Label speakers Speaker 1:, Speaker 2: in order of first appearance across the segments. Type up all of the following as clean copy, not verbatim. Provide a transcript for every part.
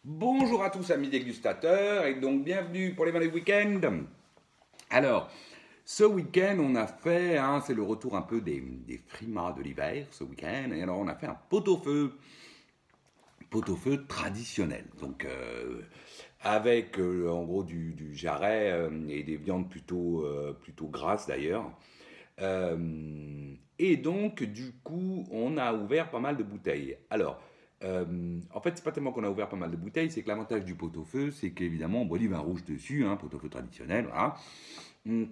Speaker 1: Bonjour à tous amis dégustateurs et donc bienvenue pour les vins du week-end. Alors, ce week-end on a fait, c'est le retour un peu des frimas de l'hiver ce week-end, et alors on a fait un pot-au-feu traditionnel. Donc avec en gros du jarret et des viandes plutôt grasses d'ailleurs. Et donc, du coup, on a ouvert pas mal de bouteilles. Alors, en fait, c'est pas tellement qu'on a ouvert pas mal de bouteilles, c'est que l'avantage du pot-au-feu, c'est qu'évidemment, on boit du vin rouge dessus, pot-au-feu traditionnel, voilà. Hum,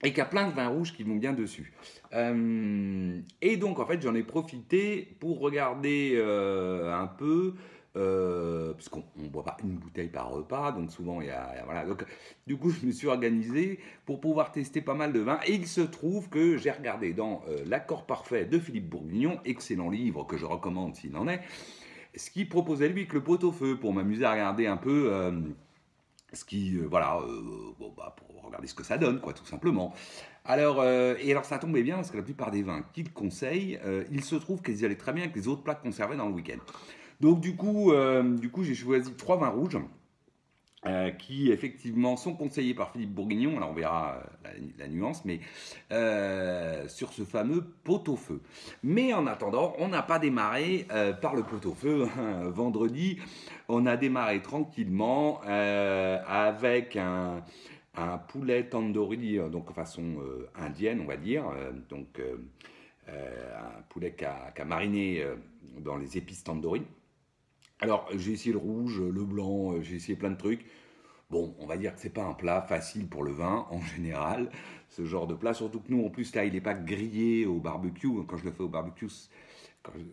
Speaker 1: Et qu'il y a plein de vins rouges qui vont bien dessus. Et donc, en fait, j'en ai profité pour regarder un peu, parce qu'on ne boit pas une bouteille par repas, donc souvent, voilà. Donc, du coup, je me suis organisé pour pouvoir tester pas mal de vins. Et il se trouve que j'ai regardé dans L'accord parfait de Philippe Bourguignon, excellent livre que je recommande s'il en est, ce qu'il proposait lui que le pot-au-feu pour m'amuser à regarder un peu pour regarder ce que ça donne, quoi, tout simplement. Alors ça tombait bien parce que la plupart des vins qu'il conseille, il se trouve qu'ils y allaient très bien avec les autres plats conservés dans le week-end. Donc du coup j'ai choisi trois vins rouges qui effectivement sont conseillés par Philippe Bourguignon. Alors on verra la nuance, mais sur ce fameux pot-au-feu. Mais en attendant, on n'a pas démarré par le pot-au-feu. Vendredi, on a démarré tranquillement avec un poulet tandoori, donc façon indienne, on va dire. Un poulet qui a mariné dans les épices tandoori. Alors, j'ai essayé le rouge, le blanc, j'ai essayé plein de trucs. Bon, on va dire que c'est pas un plat facile pour le vin en général, ce genre de plat. Surtout que nous, en plus, là, il n'est pas grillé au barbecue. Quand je le fais au barbecue,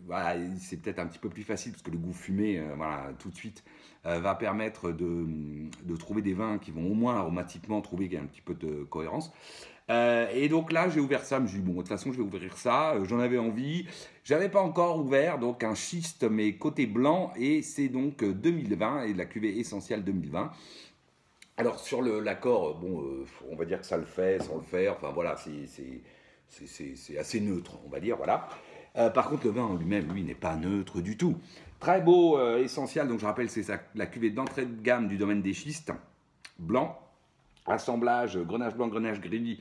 Speaker 1: voilà, c'est peut-être un petit peu plus facile parce que le goût fumé, voilà, tout de suite, va permettre de trouver des vins qui vont au moins aromatiquement trouver qu'il y a un petit peu de cohérence. Et donc là, j'ai ouvert ça. Je me suis dit, bon, de toute façon, je vais ouvrir ça. J'en avais envie. J'avais pas encore ouvert, donc un schiste, mais côté blanc. Et c'est donc 2020 et de la cuvée essentielle 2020. Alors sur l'accord, bon, on va dire que ça le fait, sans le faire. Enfin voilà, c'est assez neutre, on va dire. Voilà. Par contre, le vin en lui-même, lui, n'est pas neutre du tout. Très beau, essentiel. Donc je rappelle, c'est la cuvée d'entrée de gamme du domaine des schistes, blanc. Assemblage, Grenache blanc, Grenache gris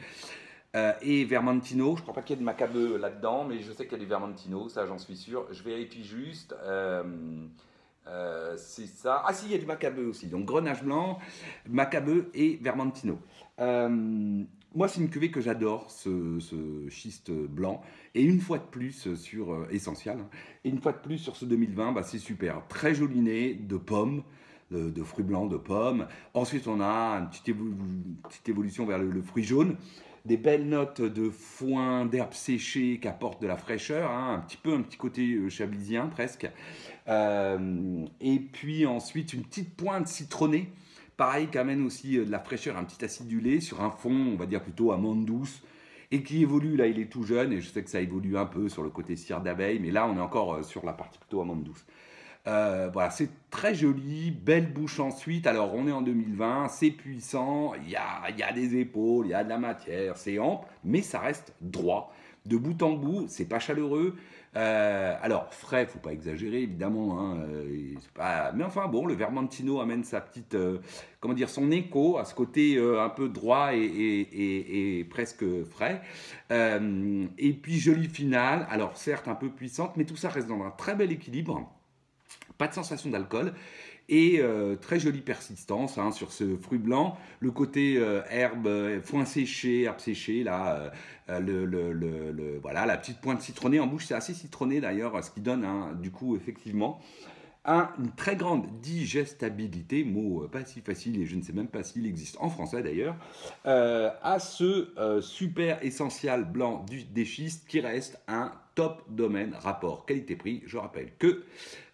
Speaker 1: et Vermentino. Je ne crois pas qu'il y ait de Macabeu là-dedans, mais je sais qu'il y a du Vermentino, ça j'en suis sûr. Je vérifie juste. C'est ça. Ah si, il y a du Macabeu aussi. Donc Grenache blanc, Macabeu et Vermentino. Moi, c'est une cuvée que j'adore, ce schiste blanc. Et une fois de plus sur Essential, et une fois de plus sur ce 2020, bah, c'est super. Très joli nez de pommes, de fruits blancs, de pommes. Ensuite, on a une petite évolution vers le fruit jaune. Des belles notes de foin, d'herbes séchées qui apportent de la fraîcheur, un petit côté chablisien presque. Et puis ensuite, une petite pointe citronnée, pareil, qui amène aussi de la fraîcheur, un petit acidulé sur un fond, on va dire plutôt amande douce, et qui évolue, là il est tout jeune, et je sais que ça évolue un peu sur le côté cire d'abeille, mais là on est encore sur la partie plutôt amande douce. Voilà, c'est très joli, belle bouche ensuite. Alors, on est en 2020, c'est puissant, il y a des épaules, il y a de la matière, c'est ample, mais ça reste droit. De bout en bout, c'est pas chaleureux. Alors, frais, faut pas exagérer, évidemment. Mais enfin, bon, le Vermentino amène sa petite, comment dire, son écho à ce côté un peu droit et presque frais. Et puis, jolie finale. Alors, certes, un peu puissante, mais tout ça reste dans un très bel équilibre. Pas de sensation d'alcool et très jolie persistance sur ce fruit blanc. Le côté herbe, foin séché, herbe séchée, là, voilà, la petite pointe citronnée en bouche, c'est assez citronné d'ailleurs, ce qui donne du coup effectivement une très grande digestibilité, mot pas si facile et je ne sais même pas s'il existe en français d'ailleurs, à ce super essentiel blanc des schistes qui reste un top domaine rapport qualité-prix. Je rappelle que,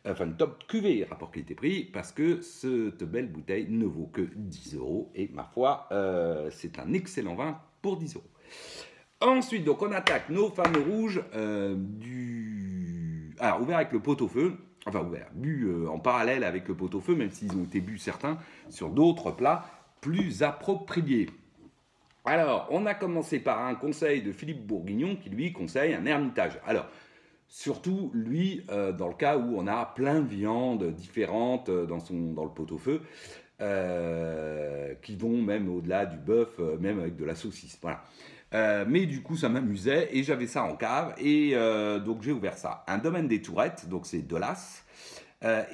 Speaker 1: enfin, une top cuvée rapport qualité-prix parce que cette belle bouteille ne vaut que 10 euros et ma foi, c'est un excellent vin pour 10 euros. Ensuite, donc, on attaque nos fameux rouges Alors, ouvert avec le pot-au-feu, enfin ouvert, bu en parallèle avec le pot-au-feu, même s'ils ont été bu certains sur d'autres plats plus appropriés. Alors, on a commencé par un conseil de Philippe Bourguignon qui lui conseille un Hermitage. Alors, Surtout, lui, dans le cas où on a plein de viandes différentes dans le pot-au-feu, qui vont même au-delà du bœuf, même avec de la saucisse. Voilà. Mais du coup, ça m'amusait et j'avais ça en cave. Et donc, j'ai ouvert ça. Un domaine des Tourettes, donc c'est Delas.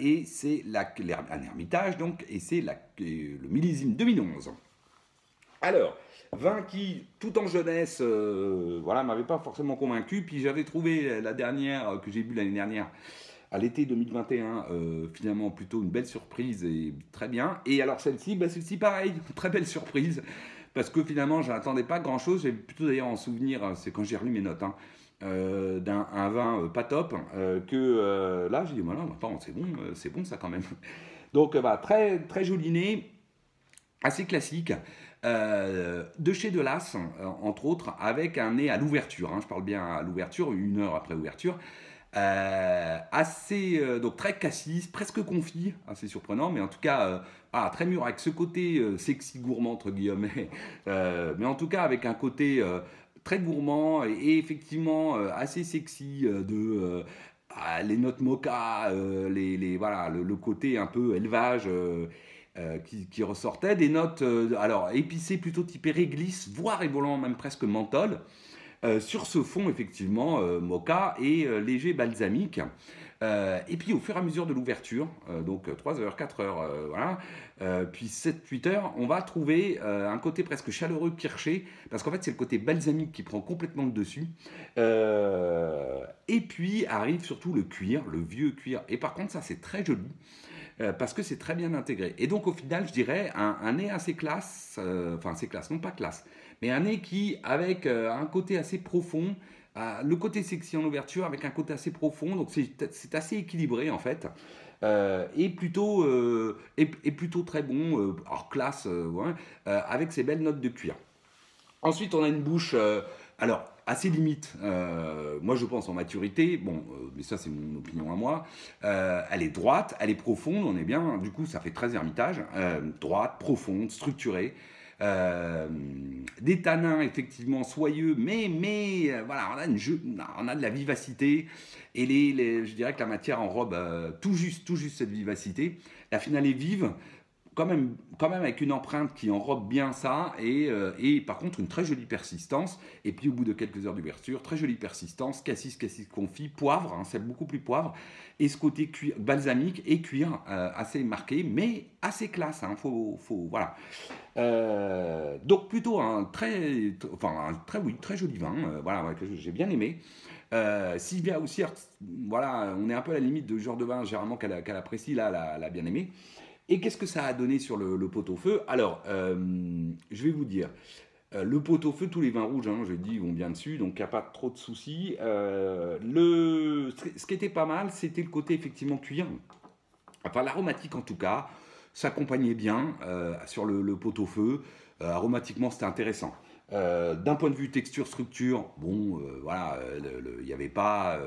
Speaker 1: Et c'est un ermitage, donc, et c'est le millésime 2011. Alors, vin qui, tout en jeunesse, voilà, m'avait pas forcément convaincu. Puis j'avais trouvé la dernière que j'ai bu l'année dernière, à l'été 2021, finalement plutôt une belle surprise et très bien. Et alors celle-ci, bah, celle-ci pareil, très belle surprise. Parce que finalement, je n'attendais pas grand-chose. J'ai plutôt d'ailleurs en souvenir, c'est quand j'ai relu mes notes, hein, d'un un vin pas top, que là, j'ai dit, voilà, attends, c'est bon ça quand même. Donc, bah, très, très joli nez, assez classique, de chez Delas, entre autres, avec un nez à l'ouverture. Hein, je parle bien à l'ouverture, 1 heure après ouverture. Assez, donc très cassis, presque confit, assez surprenant, mais en tout cas, très mûr, avec ce côté sexy gourmand, entre guillemets, mais en tout cas avec un côté très gourmand et effectivement assez sexy les notes mocha, voilà, le côté un peu élevage qui ressortait, des notes alors épicées plutôt typées réglisse, voire évoluant même presque menthol. Sur ce fond, effectivement, mocha et léger balsamique. Et puis au fur et à mesure de l'ouverture, donc 3 heures, 4 heures, voilà, puis 7-8 heures, on va trouver un côté presque chaleureux kirché, parce qu'en fait c'est le côté balsamique qui prend complètement le dessus. Et puis arrive surtout le cuir, le vieux cuir. Et par contre ça c'est très joli. Parce que c'est très bien intégré. Et donc au final, je dirais un nez assez classe, enfin assez classe, non pas classe, mais un nez qui, avec un côté assez profond, le côté sexy en ouverture, avec un côté assez profond, donc c'est assez équilibré en fait, et plutôt très bon, hors classe, ouais, avec ses belles notes de cuir. Ensuite, on a une bouche, alors, assez limite, moi je pense en maturité, bon, mais ça c'est mon opinion à moi. Elle est droite, elle est profonde, on est bien, du coup ça fait 13 ermitages, droite, profonde, structurée. Euh, des tanins effectivement soyeux, mais voilà, on a de la vivacité et je dirais que la matière enrobe tout juste cette vivacité. La finale est vive, quand même avec une empreinte qui enrobe bien ça, et par contre une très jolie persistance. Et puis au bout de quelques heures d'ouverture, très jolie persistance, cassis confit, poivre, hein, c'est beaucoup plus poivre, et ce côté cuir, balsamique et cuir assez marqué, mais assez classe, hein, voilà. Donc plutôt oui, très joli vin, voilà, ouais, que j'ai bien aimé. Sylvia aussi, voilà, on est un peu à la limite de genre de vin généralement qu'elle apprécie, là, elle a bien aimé. Et qu'est-ce que ça a donné sur le pot-au-feu? Alors, je vais vous dire, le pot-au-feu, tous les vins rouges, hein, je dis, ils vont bien dessus, donc il n'y a pas trop de soucis. Ce qui était pas mal, c'était le côté effectivement cuir, enfin l'aromatique en tout cas, s'accompagnait bien sur le pot-au-feu. Aromatiquement, c'était intéressant. D'un point de vue texture, structure, bon, voilà, il n'y avait pas,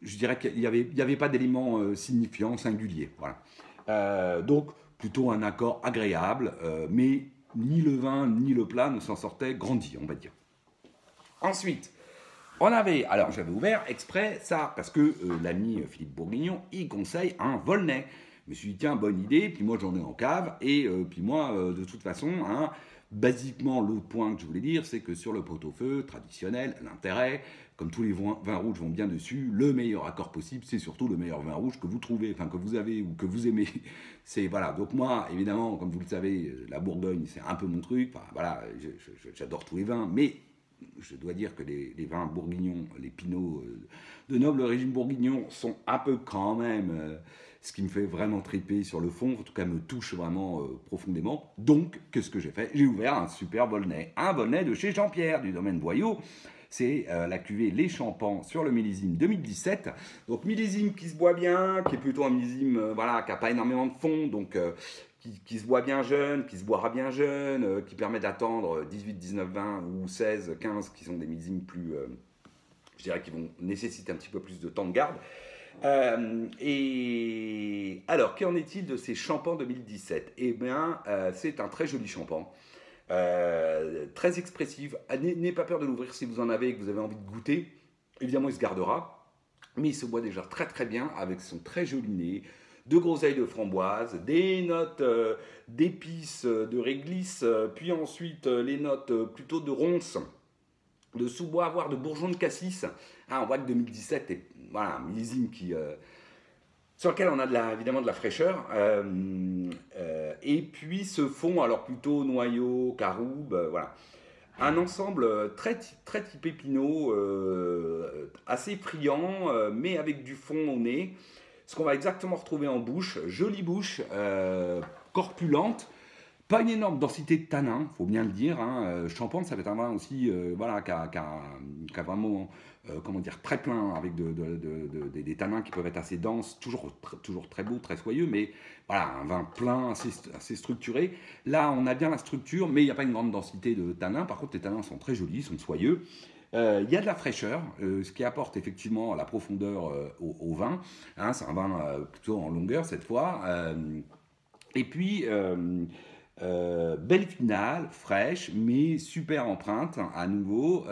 Speaker 1: je dirais qu'il y avait pas d'éléments signifiants, singuliers, voilà. Donc, plutôt un accord agréable, mais ni le vin ni le plat ne s'en sortaient grandis, on va dire. Ensuite, alors j'avais ouvert exprès ça, parce que l'ami Philippe Bourguignon, il conseille un Volnay. Je me suis dit, tiens, bonne idée, puis moi j'en ai en cave, et puis moi, de toute façon, hein, basiquement, l'autre point que je voulais dire, c'est que sur le pot-au-feu traditionnel, l'intérêt, comme tous les vins rouges vont bien dessus, le meilleur accord possible, c'est surtout le meilleur vin rouge que vous trouvez, enfin que vous avez ou que vous aimez. C'est voilà. Donc moi, évidemment, comme vous le savez, la Bourgogne, c'est un peu mon truc. Enfin voilà, j'adore tous les vins, mais je dois dire que les vins bourguignons, les pinots de noble régime bourguignon sont un peu quand même ce qui me fait vraiment triper sur le fond, en tout cas me touche vraiment profondément. Donc, qu'est-ce que j'ai fait? J'ai ouvert un super Volnay, un Volnay de chez Jean-Pierre, du domaine Boyau. C'est la cuvée Les Champans sur le millésime 2017. Donc millésime qui se boit bien, qui est plutôt un millésime voilà, qui n'a pas énormément de fond, donc qui se boit bien jeune, qui se boira bien jeune, qui permet d'attendre 18, 19, 20 ou 16, 15, qui sont des millésimes plus, je dirais, qui vont nécessiter un petit peu plus de temps de garde. Et alors, qu'en est-il de ces champans 2017? Eh bien, c'est un très joli champan. Très expressif. N'ayez pas peur de l'ouvrir si vous en avez et que vous avez envie de goûter. Évidemment, il se gardera. mais il se boit déjà très très bien avec son très joli nez, de groseilles de framboise, des notes d'épices, de réglisse, puis ensuite les notes plutôt de ronces, de sous-bois, voire de bourgeons de cassis. Ah, on voit que 2017 est voilà, un millésime sur lequel on a évidemment de la fraîcheur. Et puis ce fond, alors plutôt noyau, caroube, voilà. Un ensemble très typé Pinot, assez friand, mais avec du fond au nez. Ce qu'on va exactement retrouver en bouche, jolie bouche, corpulente, pas une énorme densité de tanin, faut bien le dire. Hein. Champagne, ça va être un vin aussi, voilà, qui a vraiment, comment dire, très plein avec des tanins qui peuvent être assez denses, toujours très beau, très soyeux, mais voilà, un vin plein, assez structuré. Là, on a bien la structure, mais il n'y a pas une grande densité de tanins. Par contre, les tanins sont très jolis, sont soyeux. Il y a de la fraîcheur, ce qui apporte effectivement la profondeur au vin. Hein, c'est un vin plutôt en longueur cette fois. Et puis, belle finale, fraîche, mais super empreinte à nouveau,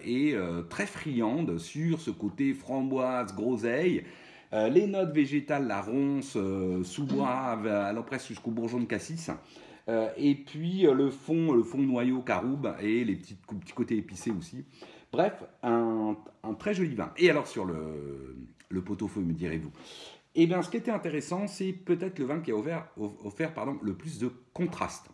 Speaker 1: et très friande sur ce côté framboise, groseille. Les notes végétales, la ronce, sous-bois, allant presque jusqu'au bourgeon de cassis. Et puis le fond noyau caroube et les petits côtés épicés aussi. Bref, un très joli vin. Et alors sur le pot-au-feu, me direz-vous. Eh bien, ce qui était intéressant, c'est peut-être le vin qui a offert le plus de contraste.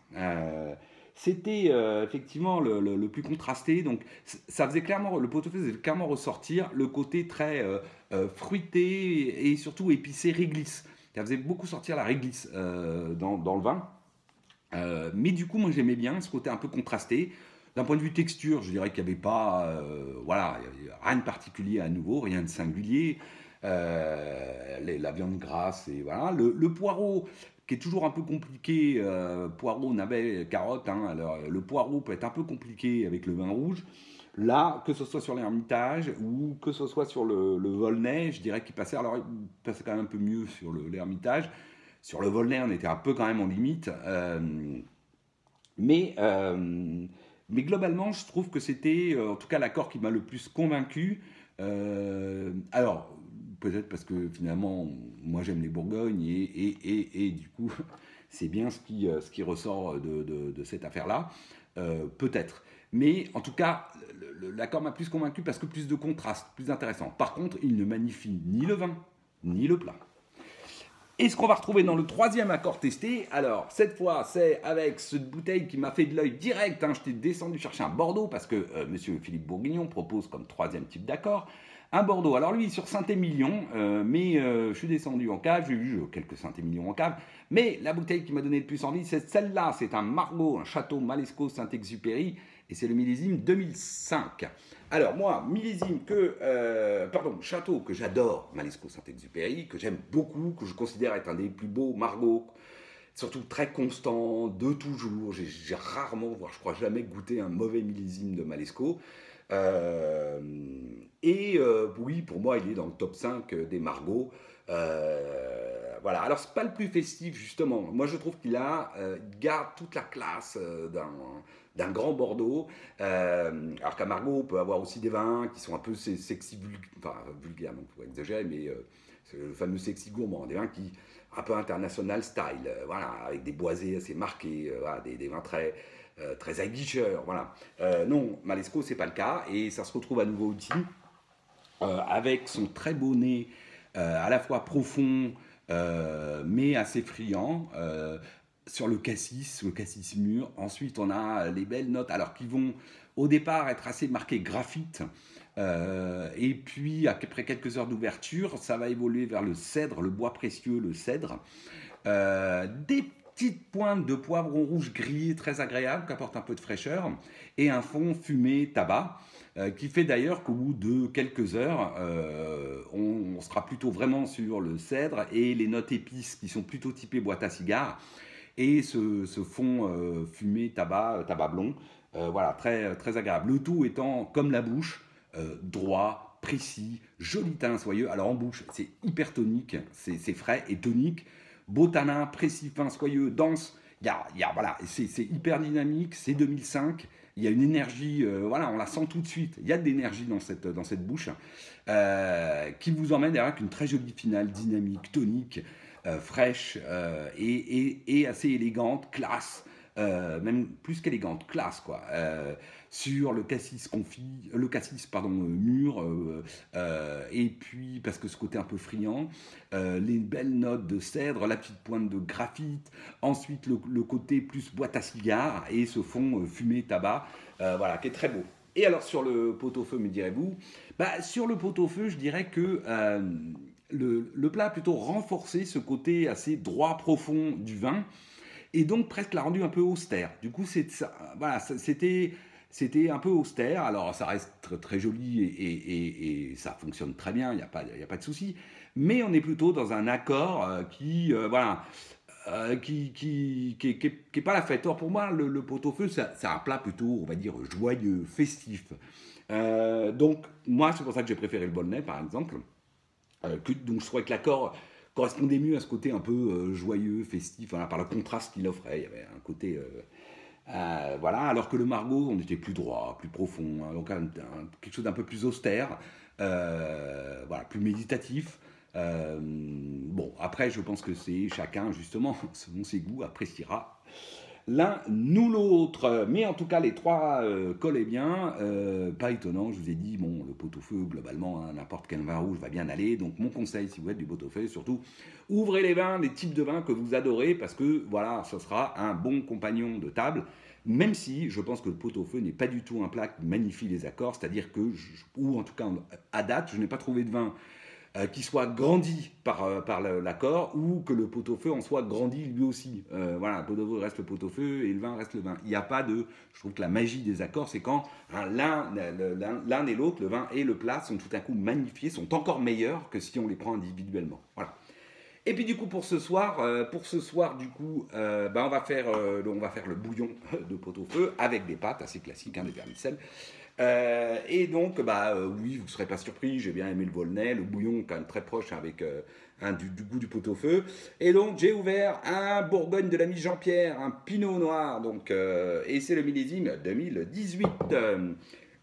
Speaker 1: C'était effectivement le plus contrasté, donc ça faisait clairement, le pot-au-feu faisait clairement ressortir le côté très fruité et surtout épicé réglisse. Ça faisait beaucoup sortir la réglisse dans le vin. Mais du coup, moi j'aimais bien ce côté un peu contrasté. D'un point de vue texture, je dirais qu'il n'y avait pas, voilà, rien de particulier à nouveau, rien de singulier. La viande grasse et voilà. Le poireau qui est toujours un peu compliqué, poireau, navet, carotte. Hein, alors, le poireau peut être un peu compliqué avec le vin rouge. Là, que ce soit sur l'Ermitage ou que ce soit sur le Volnay, je dirais qu'il passait. Alors, il passait quand même un peu mieux sur l'Ermitage. Sur le Volnay, on était un peu quand même en limite. Mais, euh, mais globalement, je trouve que c'était, en tout cas, l'accord qui m'a le plus convaincu. Alors, peut-être parce que finalement, moi j'aime les Bourgognes et du coup, c'est bien ce qui ressort de cette affaire-là. Peut-être. Mais en tout cas, l'accord m'a plus convaincu parce que plus de contraste, plus intéressant. Par contre, il ne magnifie ni le vin, ni le plat. Et ce qu'on va retrouver dans le troisième accord testé, alors cette fois c'est avec cette bouteille qui m'a fait de l'œil direct, hein, j'étais descendu chercher un Bordeaux parce que monsieur Philippe Bourguignon propose comme troisième type d'accord un Bordeaux. Alors lui sur Saint-Émilion, mais je suis descendu en cave, j'ai vu quelques Saint-Émilion en cave, mais la bouteille qui m'a donné le plus envie c'est celle-là, c'est un Margaux, un château Malesco Saint-Exupéry et c'est le millésime 2005. Alors moi, château que j'adore, Malesco Saint-Exupéry, que j'aime beaucoup, que je considère être un des plus beaux Margaux, surtout très constant, de toujours. J'ai rarement, voire je crois jamais goûté un mauvais millésime de Malesco. Oui, pour moi, il est dans le top 5 des Margaux. Voilà, alors c'est pas le plus festif justement. Moi je trouve il garde toute la classe d'un grand Bordeaux. Alors qu'à Margaux, on peut avoir aussi des vins qui sont un peu sexy, enfin vulgaires, donc faut exagérer, mais c'est le fameux sexy gourmand, des vins qui un peu international style, voilà, avec des boisés assez marqués, voilà, des vins très aguicheurs, voilà. Non, Malesco c'est pas le cas et ça se retrouve à nouveau ici avec son très beau nez à la fois profond mais assez friand. Sur le cassis mûr. Ensuite, on a les belles notes, alors qui vont au départ être assez marquées graphite. Et puis, après quelques heures d'ouverture, ça va évoluer vers le cèdre, le bois précieux, le cèdre. Des petites pointes de poivron rouge grillé très agréable, qui apporte un peu de fraîcheur. Et un fond fumé tabac. Qui fait d'ailleurs qu'au bout de quelques heures, on sera plutôt vraiment sur le cèdre et les notes épices qui sont plutôt typées boîte à cigares et ce fond fumé tabac blond, voilà, très agréable. Le tout étant comme la bouche, droit, précis, joli tanin soyeux. Alors en bouche, c'est hyper tonique, c'est frais et tonique, beau tanin, précis, fin, soyeux, dense. voilà, c'est hyper dynamique, c'est 2005. Il y a une énergie, voilà, on la sent tout de suite. Il y a de l'énergie dans cette bouche qui vous emmène avec une très jolie finale, dynamique, tonique, fraîche et assez élégante, classe. Même plus qu'élégante, classe quoi. Sur le cassis confit, le cassis pardon mûr, et puis parce que ce côté un peu friand, les belles notes de cèdre, la petite pointe de graphite, ensuite le côté plus boîte à cigares et ce fond fumé tabac, voilà qui est très beau. Et alors sur le pot-au-feu, me direz-vous, bah, sur le pot-au-feu, je dirais que le plat a plutôt renforcé ce côté assez droit, profond du vin, et donc presque l'a rendu un peu austère. Du coup, voilà, c'était un peu austère. Alors, ça reste très, très joli et ça fonctionne très bien, il n'y a pas de souci. Mais on est plutôt dans un accord voilà, qui est pas la fête. Or, pour moi, le pot-au-feu, c'est un plat plutôt, on va dire, joyeux, festif. Donc, moi, c'est pour ça que j'ai préféré le Bolnay, par exemple. Donc, je trouvais que l'accord correspondait mieux à ce côté un peu joyeux, festif, voilà, par le contraste qu'il offrait. Il y avait un côté. Voilà, alors que le Margaux, on était plus droit, plus profond, hein, donc quelque chose d'un peu plus austère, voilà, plus méditatif. Bon, après, je pense que c'est chacun, justement, selon ses goûts, appréciera l'un ou l'autre. Mais en tout cas, les trois collaient bien. Pas étonnant, je vous ai dit, bon, le pot-au-feu, globalement, hein, n'importe quel vin rouge va bien aller. Donc, mon conseil, si vous êtes du pot-au-feu, surtout, ouvrez les vins, les types de vins que vous adorez, parce que, voilà, ce sera un bon compagnon de table. Même si je pense que le pot-au-feu n'est pas du tout un plat qui magnifie les accords, c'est-à-dire que, ou en tout cas à date, je n'ai pas trouvé de vin qui soit grandi par l'accord, ou que le pot-au-feu en soit grandi lui aussi. Voilà, le pot-au-feu reste le pot-au-feu et le vin reste le vin. Il n'y a pas de... Je trouve que la magie des accords, c'est quand hein, l'un et l'autre, le vin et le plat, sont tout à coup magnifiés, sont encore meilleurs que si on les prend individuellement. Voilà. Et puis du coup pour ce soir du coup, on va faire le bouillon de pot-au-feu avec des pâtes assez classiques, hein, des vermicelles. Et donc, oui, vous ne serez pas surpris, j'ai bien aimé le Volnay, le bouillon quand même très proche avec du goût du pot-au-feu. Et donc, j'ai ouvert un Bourgogne de l'ami Jean-Pierre, un Pinot Noir, donc, et c'est le millésime 2018.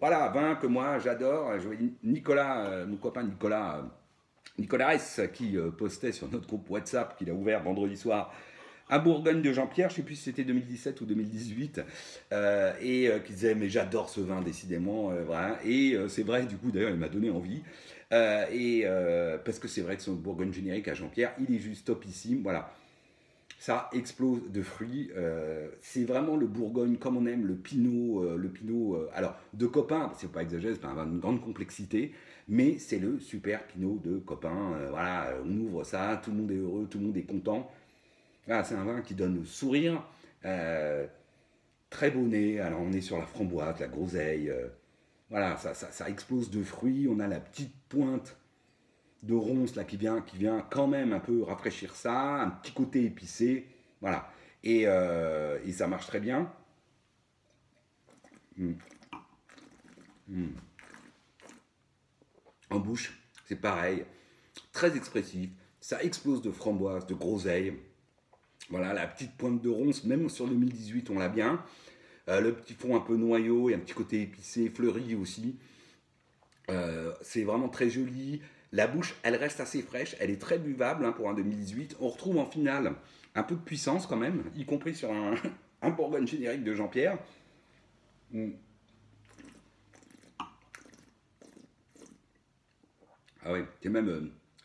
Speaker 1: Voilà, vin que moi j'adore. Je voyais Nicolas, mon copain Nicolas S, qui postait sur notre groupe WhatsApp qu'il a ouvert vendredi soir à Bourgogne de Jean-Pierre, je ne sais plus si c'était 2017 ou 2018, qui disait mais j'adore ce vin décidément, voilà. Et c'est vrai, du coup d'ailleurs il m'a donné envie, parce que c'est vrai que son Bourgogne générique à Jean-Pierre, il est juste topissime, voilà. Ça explose de fruits, c'est vraiment le Bourgogne comme on aime, le Pinot, alors de copain, c'est pas exagéré, c'est pas un vin d'une grande complexité, mais c'est le super Pinot de copain, voilà, on ouvre ça, tout le monde est heureux, tout le monde est content. Voilà, c'est un vin qui donne le sourire, très beau nez. Alors on est sur la framboise, la groseille, voilà, ça explose de fruits. On a la petite pointe de ronce là qui vient quand même un peu rafraîchir ça, un petit côté épicé, voilà. Et ça marche très bien. Mm. Mm. En bouche, c'est pareil, très expressif. Ça explose de framboise, de groseille. Voilà, la petite pointe de ronce, même sur 2018, on l'a bien. Le petit fond un peu noyau et un petit côté épicé, fleuri aussi. C'est vraiment très joli. La bouche, elle reste assez fraîche, elle est très buvable hein, pour un 2018. On retrouve en finale un peu de puissance quand même, y compris sur un Bourgogne générique de Jean-Pierre. Mm. Ah ouais,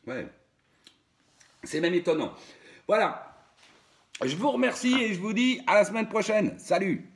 Speaker 1: ouais, c'est même étonnant. Voilà. Je vous remercie et je vous dis à la semaine prochaine. Salut!